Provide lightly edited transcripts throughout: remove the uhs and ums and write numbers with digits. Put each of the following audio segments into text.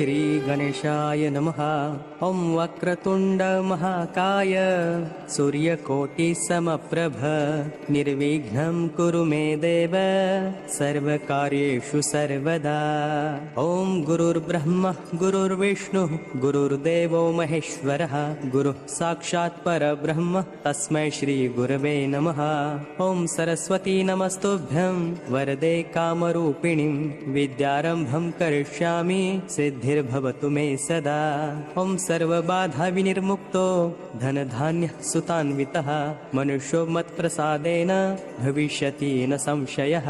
श्रीगणेशाय नमः। ॐ वक्रतुण्ड महाकाय सूर्यकोटिसमप्रभ निर्विघ्नं कुरु मे देव सर्वकार्येषु सर्वदा। ॐ गुरुर्ब्रह्मा गुरुर्विष्णुः गुरुर्देवो महेश्वरः गुरुः साक्षात् परब्रह्म तस्मै श्रीगुरवे नमः। ॐ सरस्वती नमस्तुभ्यं वरदे कामरूपिणीं विद्यारम्भं करिष्यामि सिद्धिर्भवतु मे सदा। ॐ सर्वबाधा विनिर्मुक्तो धनधान्यः सुतान्वितः मनुष्यो मत्प्रसादेन भविष्यति न संशयः।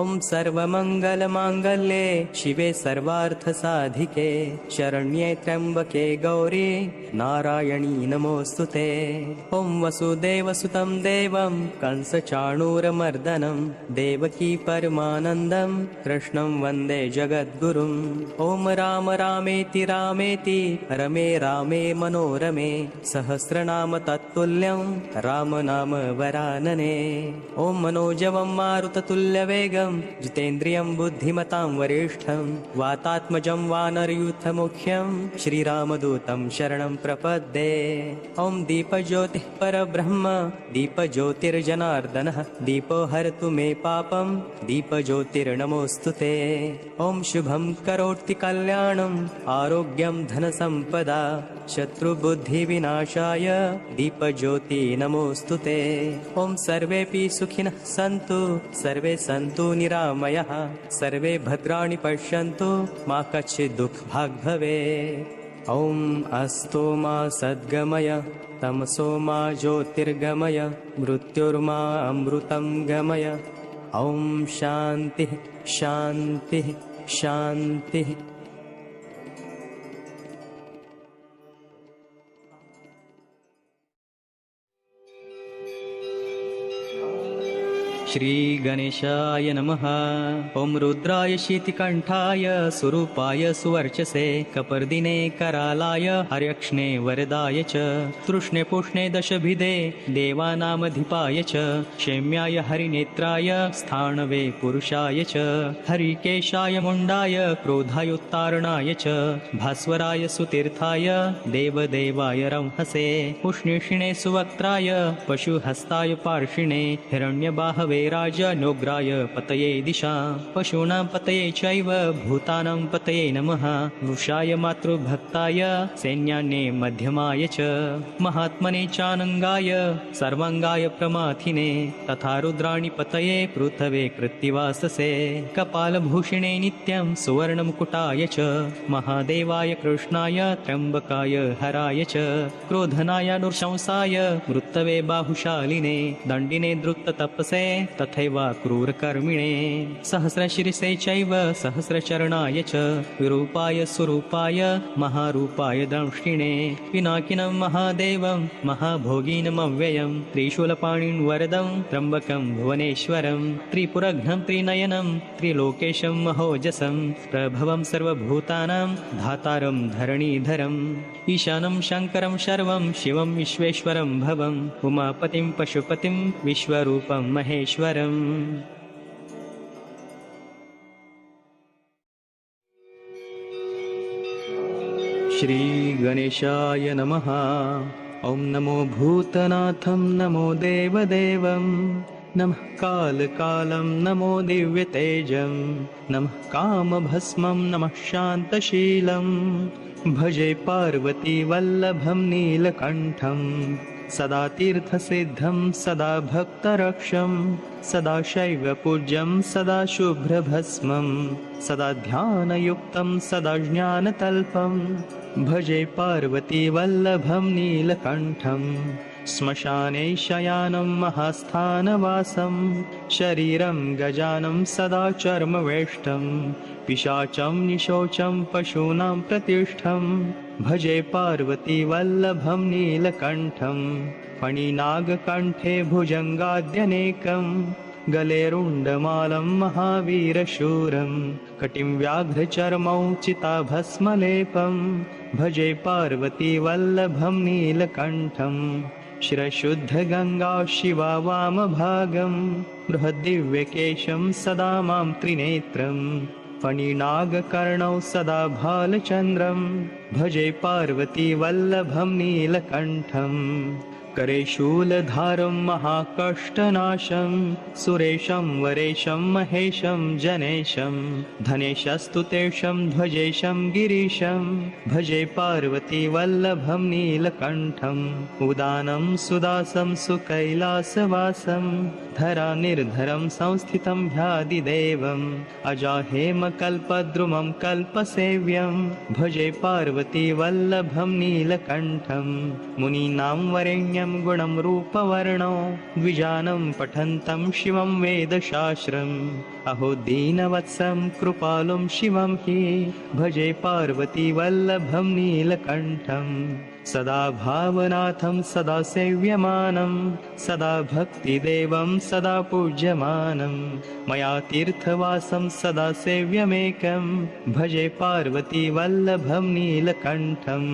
ॐ सर्वमङ्गलमाङ्गल्ये शिवे सर्वार्थसाधिके शरण्ये त्र्यम्बके गौरी नारायणी नमोऽस्तुते। ॐ वसुदेवसुतं देवं कंसचाणूरमर्दनं देवकी परमानन्दं कृष्णं वन्दे जगद्गुरुम्। ॐ राम रामेति रामेति रमे रामे मनोरमे सहस्रनाम तत्तुल्यं रामनाम वरानने। ॐ मनोजवं मारुततुल्यवेगं जितेन्द्रियं बुद्धिमतां वरिष्ठं वातात्मजं वानरयूथमुख्यं श्रीरामदूतं शरणं प्रपद्ये। ॐ दीपज्योतिः परब्रह्म दीपज्योतिर्जनार्दनः दीपो हरतु मे पापं दीपज्योतिर्नमोऽस्तुते। ॐ शुभं करोति कल्याणं आरोग्यं धनसम्पदा शत्रुबुद्धिविनाशाय दीपज्योति नमोऽस्तुते। ॐ सर्वेऽपि सुखिनः सन्तु सर्वे सन्तु निरामयः सर्वे भद्राणि पश्यन्तु मा कश्चित् दुःखभाग् भवेत्। ॐ अस्तो मा सद्गमय तमसो मा ज्योतिर्गमय मृत्युर्मा अमृतं गमय। ॐ शान्तिः शान्तिः शान्तिः। श्रीगणेशाय नमः। ॐ रुद्राय शीतिकण्ठाय सुरूपाय सुवर्चसे कपर्दिने करालाय हर्यक्ष्णे वरदाय च तृष्णे पुष्णे दशभिदे देवानामधिपाय च क्षेम्याय हरिनेत्राय स्थाणवे पुरुषाय च हरिकेशाय मुण्डाय क्रोधायोत्तारणाय च भास्वराय सुतीर्थाय देवदेवाय रंहसे पुष्णिषिणे सुवक्त्राय पशुहस्ताय पार्षिणे हिरण्यबाहवे राजानोग्राय पतये दिशा पशूनां पतये चैव भूतानां पतये नमः। वृषाय मातृभक्ताय सैन्यान्ये मध्यमाय च महात्मने चानङ्गाय सर्वाङ्गाय प्रमाथिने तथा रुद्राणि पतये पृथवे कृत्तिवाससे कपालभूषणे नित्यं सुवर्णमुकुटाय च महादेवाय कृष्णाय त्र्यम्बकाय हराय च क्रोधनाय नृशंसाय मृत्तवे बाहुशालिने दण्डिने द्रुततपसे तथैव क्रूरकर्मिणे सहस्रशिरसे चैव सहस्रचरणाय च विरूपाय स्वरूपाय महारूपाय दंष्टिणे पिनाकिनं महादेवं महाभोगिनमव्ययं त्रिशूलपाणिं वरदं त्र्यम्बकं भुवनेश्वरं त्रिपुरघ्नं त्रिनयनं त्रिलोकेशं महोजसं प्रभवं सर्वभूतानां धातारं धरणीधरम् ईशानं शङ्करं शर्वं शिवं विश्वेश्वरं भवम् उमापतिं पशुपतिं विश्वरूपं महेश्वरम्। श्रीगणेशाय नमः। ॐ नमो भूतनाथं नमो देवदेवं नमः कालकालं नमो दिव्यतेजं नमः कामभस्मं नमः शान्तशीलं भजे पार्वती वल्लभं नीलकण्ठं सदा तीर्थसिद्धं सदा भक्तरक्षं सदा शैवपूज्यं सदा शुभ्रभस्मं सदा ध्यानयुक्तं सदा ज्ञानतल्पं भजे पार्वती वल्लभं नीलकण्ठं श्मशाने शयानं महास्थानवासं शरीरं गजानं सदा चर्मवेष्टं पिशाचं निशोचं पशूनां प्रतिष्ठं भजे पार्वती वल्लभं नीलकण्ठं फणिनागकण्ठे भुजङ्गाद्यनेकं गले रुण्डमालं महावीरशूरं कटिं व्याघ्रचर्मौ चिताभस्मलेपं भजे पार्वती वल्लभं नीलकण्ठं शिरशुद्धगङ्गा शिवा वामभागं बृहद्दिव्यकेशं सदा मां त्रिनेत्रं फणिनागकर्णौ सदा भालचन्द्रं भजे पार्वती वल्लभं नीलकण्ठम् करे शूलधारं महाकष्टनाशं सुरेशं वरेशं महेशं जनेशं धनेशस्तु तेषं ध्वजेशं गिरीशं भजे पार्वती वल्लभं नीलकण्ठम् उदानं सुदासं सुकैलासवासं धरा निर्धरं संस्थितं ध्यादिदेवम् अजाहेमकल्पद्रुमं कल्पसेव्यं भजे पार्वती वल्लभं नीलकण्ठं मुनीनां वरेण्यं गुणं रूपवर्णो द्विजानं पठन्तं शिवं वेदशास्त्रम् अहो दीनवत्सं कृपालुं शिवं हि भजे पार्वती वल्लभं नीलकण्ठम् सदा भावनाथं सदा सेव्यमानं सदा भक्तिदेवं सदा पूज्यमानं मया तीर्थवासं सदा सेव्यमेकं भजे पार्वती वल्लभं नीलकण्ठम्